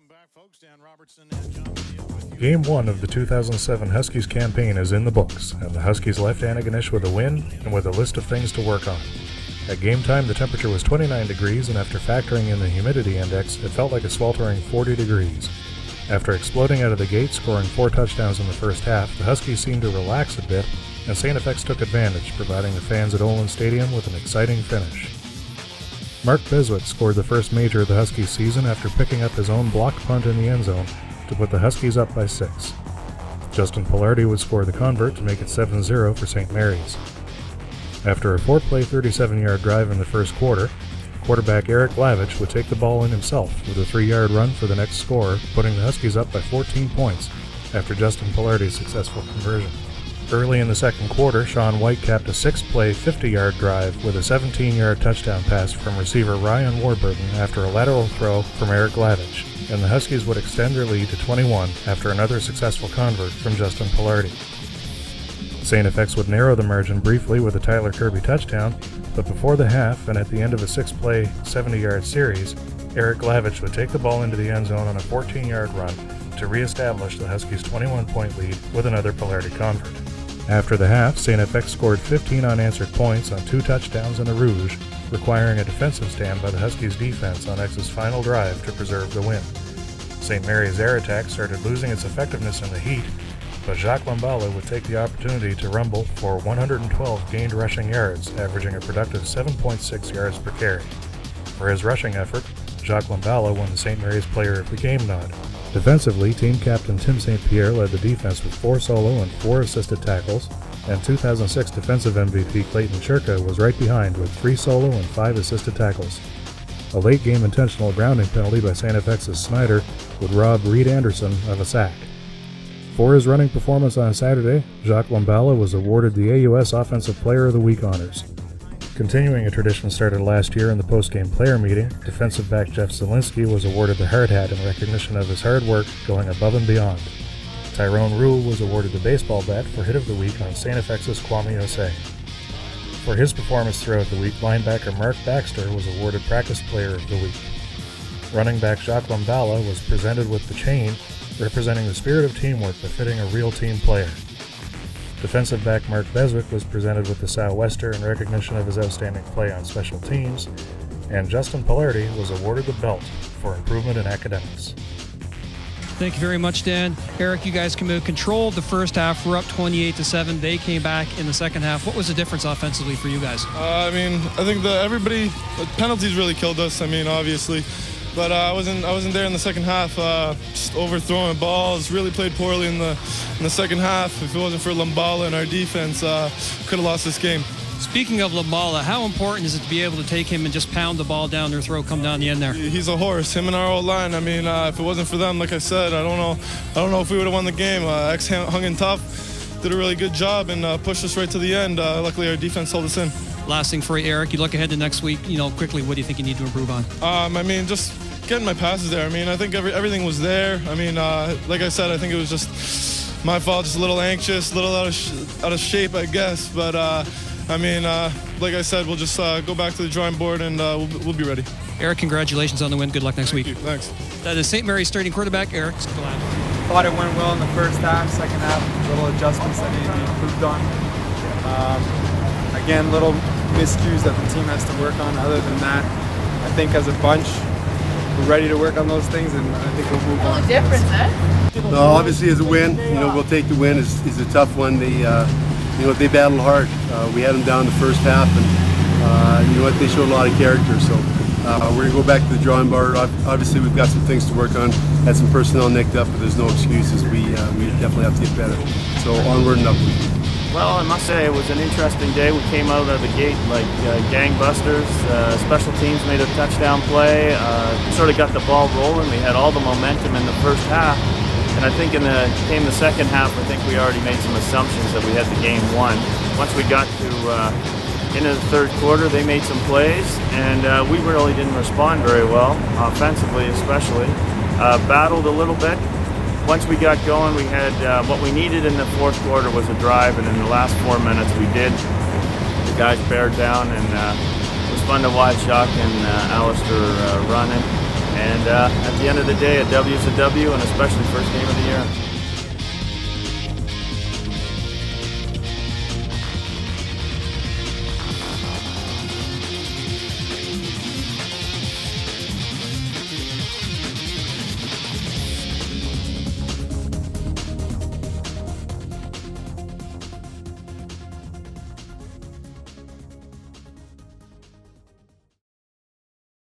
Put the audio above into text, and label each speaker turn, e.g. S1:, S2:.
S1: Welcome back, folks. Dan Robertson and John O'Neill with you.
S2: Game 1 of the 2007 Huskies campaign is in the books, and the Huskies left Antigonish with a win and with a list of things to work on. At game time, the temperature was 29 degrees, and after factoring in the humidity index, it felt like a sweltering 40 degrees. After exploding out of the gate, scoring 4 touchdowns in the first half, the Huskies seemed to relax a bit, and St. FX took advantage, providing the fans at Olin Stadium with an exciting finish. Mark Beswick scored the first major of the Huskies season after picking up his own blocked punt in the end zone to put the Huskies up by 6. Justin Pillardi would score the convert to make it 7-0 for St. Mary's. After a 4-play 37-yard drive in the first quarter, quarterback Eric Lavich would take the ball in himself with a 3-yard run for the next score, putting the Huskies up by 14 points after Justin Pillardi's successful conversion. Early in the second quarter, Sean White capped a 6-play 50-yard drive with a 17-yard touchdown pass from receiver Ryan Warburton after a lateral throw from Eric Lavich, and the Huskies would extend their lead to 21 after another successful convert from Justin Pillardi. St. FX would narrow the margin briefly with a Tyler Kirby touchdown, but before the half and at the end of a 6-play 70-yard series, Eric Lavich would take the ball into the end zone on a 14-yard run to reestablish the Huskies' 21-point lead with another Pillardi convert. After the half, St. FX scored 15 unanswered points on 2 touchdowns and a rouge, requiring a defensive stand by the Huskies' defense on X's final drive to preserve the win. St. Mary's air attack started losing its effectiveness in the heat, but Jacques Lambala would take the opportunity to rumble for 112 gained rushing yards, averaging a productive 7.6 yards per carry. For his rushing effort, Jacques Lambala won the St. Mary's Player of the Game nod. Defensively, team captain Tim St. Pierre led the defense with 4 solo and 4 assisted tackles, and 2006 defensive MVP Clayton Chirka was right behind with 3 solo and 5 assisted tackles. A late-game intentional grounding penalty by St. FX's Snyder would rob Reed Anderson of a sack. For his running performance on Saturday, Jacques Lambala was awarded the AUS Offensive Player of the Week honors. Continuing a tradition started last year in the post-game player meeting, defensive back Jeff Zielinski was awarded the hard hat in recognition of his hard work going above and beyond. Tyrone Rule was awarded the baseball bat for hit of the week on St. FX's Kwame Osei. For his performance throughout the week, linebacker Mark Baxter was awarded practice player of the week. Running back Jacques Lambala was presented with the chain, representing the spirit of teamwork befitting a real team player. Defensive back Mark Beswick was presented with the Sou'wester in recognition of his outstanding play on special teams, and Justin Pillardi was awarded the belt for improvement in academics.
S3: Thank you very much, Dan. Eric, you guys controlled the first half. We're up 28-7. They came back in the second half. What was the difference offensively for you guys?
S4: I think the penalties really killed us. Obviously. But I wasn't there in the second half. Just overthrowing balls. Really played poorly in the second half. If it wasn't for Lambala and our defense, could have lost this game.
S3: Speaking of Lambala, how important is it to be able to take him and just pound the ball down their throat, come down the end there?
S4: He's a horse. Him and our old line. If it wasn't for them, like I said, I don't know if we would have won the game. X hung in tough, did a really good job, and pushed us right to the end. Luckily, our defense held us in.
S3: Last thing for you, Eric, you look ahead to next week. Quickly, what do you think you need to improve on?
S4: Just getting my passes there. I think everything was there. Like I said, I think it was just my fault, just a little anxious, a little out of shape, I guess. But like I said, we'll just go back to the drawing board and we'll be ready.
S3: Eric, congratulations on the win. Good luck next week.
S4: Thank you. Thanks.
S3: That is St. Mary's starting quarterback, Eric Scalad.
S5: Thought it went well in the first half. Second half, little adjustments that need to be improved on. Again, little miscues that the team has to work on. Other than that, I think as a bunch, we're ready to work on those things, and I think we'll move on.
S6: Difference, eh?
S7: Obviously, as a win, we'll take the win. It's a tough one. They battled hard. We had them down the first half, and they showed a lot of character. So we're gonna go back to the drawing board. Obviously, we've got some things to work on. Had some personnel nicked up, but there's no excuses. We definitely have to get better. So onward and upward.
S8: Well, I must say it was an interesting day. We came out of the gate like gangbusters. Special teams made a touchdown play, sort of got the ball rolling. We had all the momentum in the first half. And I think came the second half, I think we already made some assumptions that we had the game won. Once we got to into the third quarter, they made some plays, and we really didn't respond very well, offensively especially. Battled a little bit. Once we got going, we had what we needed in the fourth quarter was a drive, and in the last 4 minutes we did. The guys bared down, and it was fun to watch Jacques and Alistair running. And at the end of the day, a W is a W, and especially first game of the year.